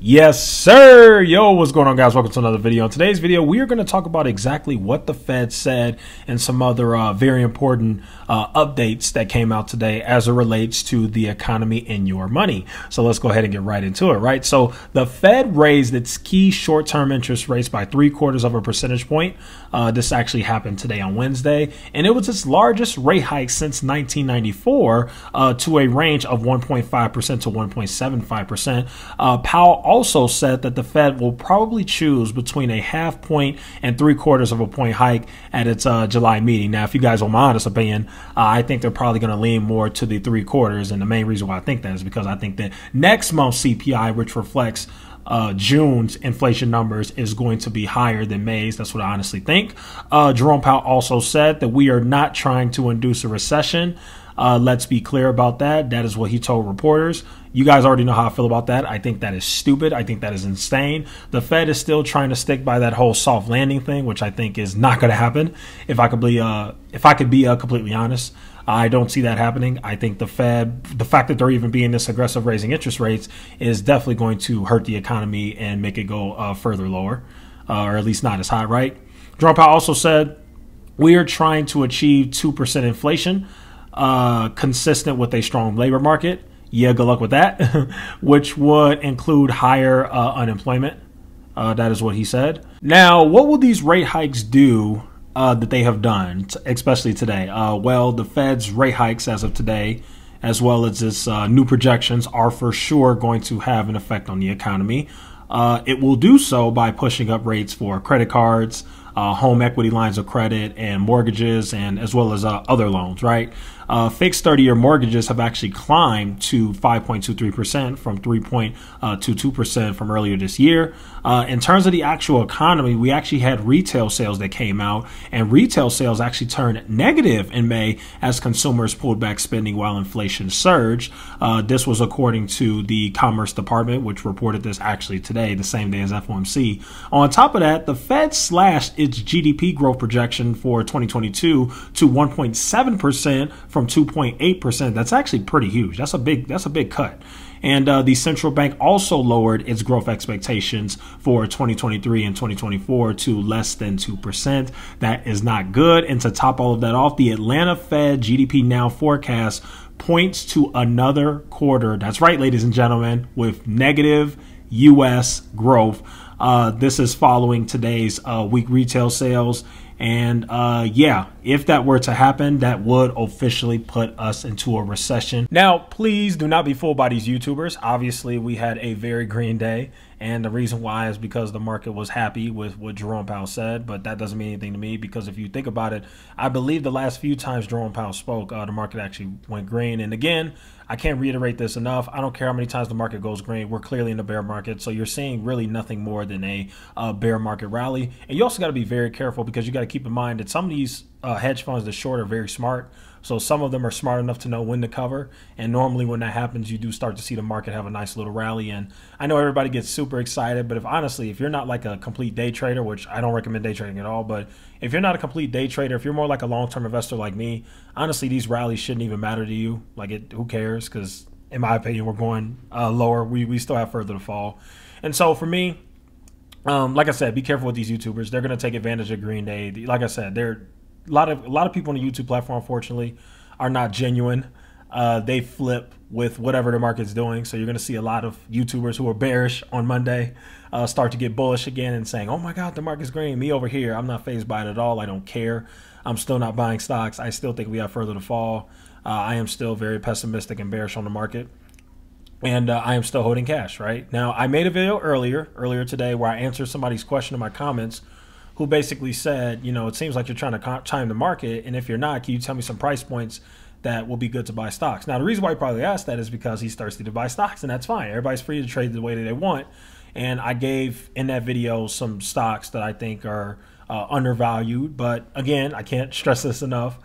Yes, sir. Yo, what's going on, guys? Welcome to another video. In today's video, we are going to talk about exactly what the Fed said and some other very important updates that came out today as it relates to the economy and your money. So let's go ahead and get right into it, right? So the Fed raised its key short-term interest rates by 0.75 of a percentage point. This actually happened today on Wednesday, and it was its largest rate hike since 1994 to a range of 1.5% to 1.75%. Powell also said that the Fed will probably choose between a 0.5 point and 0.75 of a point hike at its July meeting. Now, if you guys want my honest opinion, I think they're probably going to lean more to the 0.75. And the main reason why I think that is because I think that next month's CPI, which reflects June's inflation numbers, is going to be higher than May's. That's what I honestly think. Jerome Powell also said that we are not trying to induce a recession. Let's be clear about that. That is what he told reporters. You guys already know how I feel about that. I think that is stupid. I think that is insane. The Fed is still trying to stick by that whole soft landing thing, which I think is not going to happen. If I could be completely honest, I don't see that happening. I think the Fed, the fact that they're even being this aggressive raising interest rates, is definitely going to hurt the economy and make it go further lower, or at least not as high, right? Jerome Powell also said, we are trying to achieve 2% inflation, consistent with a strong labor market. Yeah, good luck with that, which would include higher unemployment. That is what he said. Now, what will these rate hikes do that they have done, especially today? Well, the Fed's rate hikes as of today, as well as its new projections, are for sure going to have an effect on the economy. It will do so by pushing up rates for credit cards, home equity lines of credit, and mortgages, and as well as other loans, right? Fixed 30-year mortgages have actually climbed to 5.23% from 3.22% from earlier this year. In terms of the actual economy, we actually had retail sales that came out, and retail sales actually turned negative in May as consumers pulled back spending while inflation surged. This was according to the Commerce Department, which reported this actually today, the same day as FOMC. On top of that, the Fed slashed its GDP growth projection for 2022 to 1.7% from 2.8%. That's actually pretty huge. That's a big cut. And the central bank also lowered its growth expectations for 2023 and 2024 to less than 2%. That is not good. And to top all of that off, the Atlanta Fed GDP Now forecast points to another quarter. That's right, ladies and gentlemen, with negative U.S. growth. This is following today's weak retail sales. And yeah, if that were to happen, that would officially put us into a recession. Now, please do not be fooled by these YouTubers. Obviously, we had a very green day. And the reason why is because the market was happy with what Jerome Powell said. But that doesn't mean anything to me, because if you think about it, I believe the last few times Jerome Powell spoke, the market actually went green. And again, I can't reiterate this enough. I don't care how many times the market goes green. We're clearly in a bear market. So you're seeing really nothing more than a bear market rally. And you also got to be very careful, because you got to keep in mind that some of these hedge funds that short are very smart. So some of them are smart enough to know when to cover. And normally when that happens, you do start to see the market have a nice little rally. And I know everybody gets super excited, but if you're not like a complete day trader, which I don't recommend day trading at all, but if you're not a complete day trader, if you're more like a long-term investor like me, honestly, these rallies shouldn't even matter to you. Who cares? Because in my opinion, we're going lower. We still have further to fall. And so for me, like I said, be careful with these YouTubers. They're going to take advantage of Green Day. Like I said, a lot of people on the YouTube platform, unfortunately, are not genuine. They flip with whatever the market's doing. So you're going to see a lot of YouTubers who are bearish on Monday start to get bullish again and saying, oh my God, the market's green. Me over here, I'm not fazed by it at all. I don't care. I'm still not buying stocks. I still think we have further to fall. I am still very pessimistic and bearish on the market. And I am still holding cash, right? Now, I made a video earlier today where I answered somebody's question in my comments, who basically said, it seems like you're trying to time the market. And if you're not, can you tell me some price points that will be good to buy stocks? Now, the reason why he probably asked that is because he's thirsty to buy stocks, and that's fine. Everybody's free to trade the way that they want. And I gave in that video some stocks that I think are undervalued. But again, I can't stress this enough.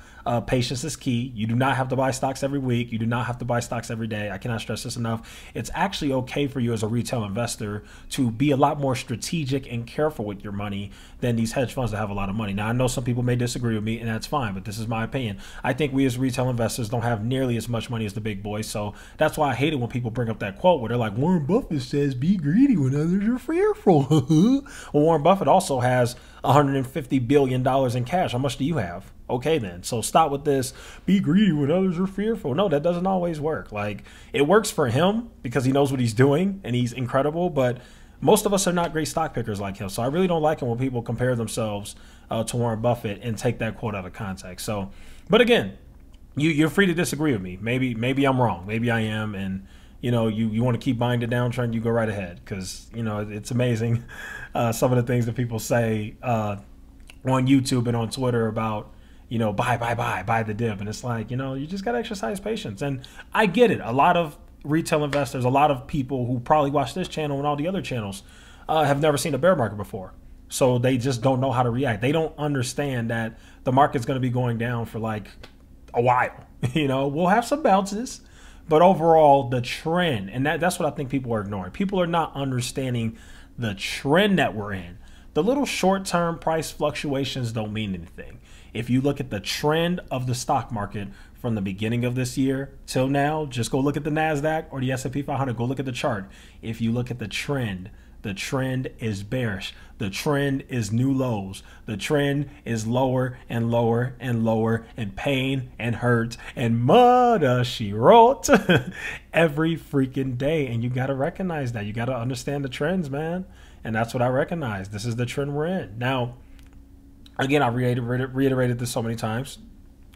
Patience is key. You do not have to buy stocks every week. You do not have to buy stocks every day. I cannot stress this enough. It's actually okay for you as a retail investor to be a lot more strategic and careful with your money than these hedge funds that have a lot of money. Now, I know some people may disagree with me, and that's fine, but this is my opinion. I think we as retail investors don't have nearly as much money as the big boys, so that's why I hate it when people bring up that quote where they're like, Warren Buffett says be greedy when others are fearful. Well, Warren Buffett also has $150 billion in cash. How much do you have? Okay, then. So stop with this, be greedy when others are fearful. No, that doesn't always work. Like, it works for him because he knows what he's doing and he's incredible, but most of us are not great stock pickers like him. So I really don't like it when people compare themselves to Warren Buffett and take that quote out of context. So, but again, you're free to disagree with me. Maybe I'm wrong. Maybe I am. And, you know, you want to keep buying the downtrend, you go right ahead. Because, you know, it's amazing some of the things that people say on YouTube and on Twitter about, you know, buy the dip. And it's like, you know, you just got to exercise patience. And I get it. A lot of retail investors, a lot of people who probably watch this channel and all the other channels have never seen a bear market before. So they just don't know how to react. They don't understand that the market's going to be going down for like a while. You know, we'll have some bounces, but overall the trend, and that's what I think people are ignoring. People are not understanding the trend that we're in. The little short-term price fluctuations don't mean anything. If you look at the trend of the stock market from the beginning of this year till now, just go look at the NASDAQ or the S&P 500. Go look at the chart. If you look at the trend is bearish. The trend is new lows. The trend is lower and lower and lower, and pain and hurt and murder she wrote every freaking day. And you got to recognize that. You got to understand the trends, man. And that's what I recognize. This is the trend we're in. Now, again, I reiterated this so many times.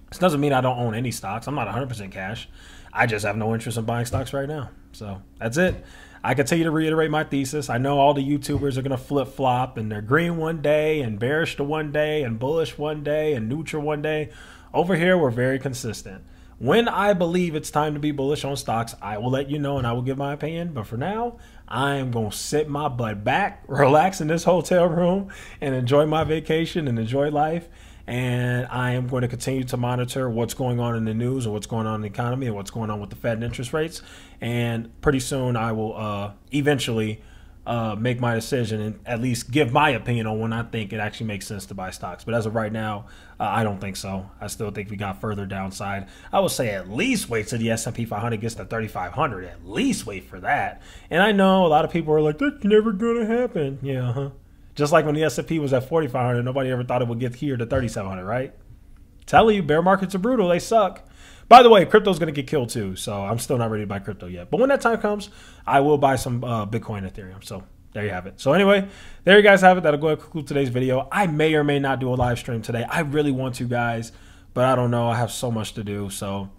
This doesn't mean I don't own any stocks. I'm not 100% cash. I just have no interest in buying stocks right now. So that's it. I continue to reiterate my thesis. I know all the YouTubers are going to flip-flop, and they're green one day and bearish to one day and bullish one day and neutral one day. Over here, we're very consistent. When I believe it's time to be bullish on stocks, I will let you know and I will give my opinion. But for now, I am going to sit my butt back, relax in this hotel room, and enjoy my vacation and enjoy life. And I am going to continue to monitor what's going on in the news and what's going on in the economy and what's going on with the Fed and interest rates. And pretty soon I will eventually make my decision and at least give my opinion on when I think it actually makes sense to buy stocks. But as of right now, I don't think so. I still think we got further downside. I would say at least wait till the S&P 500 gets to 3,500. At least wait for that. And I know a lot of people are like, that's never going to happen. Yeah, Just like when the S&P was at 4,500, nobody ever thought it would get here to 3,700, right? Telling you, bear markets are brutal. They suck. By the way, crypto's going to get killed too, so I'm still not ready to buy crypto yet. But when that time comes, I will buy some Bitcoin and Ethereum. So there you have it. So anyway, there you guys have it. That'll go ahead and conclude today's video. I may or may not do a live stream today. I really want to, guys, but I don't know. I have so much to do. So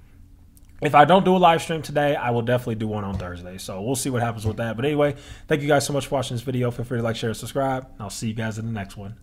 if I don't do a live stream today, I will definitely do one on Thursday. So we'll see what happens with that. But anyway, thank you guys so much for watching this video. Feel free to like, share, and subscribe. I'll see you guys in the next one.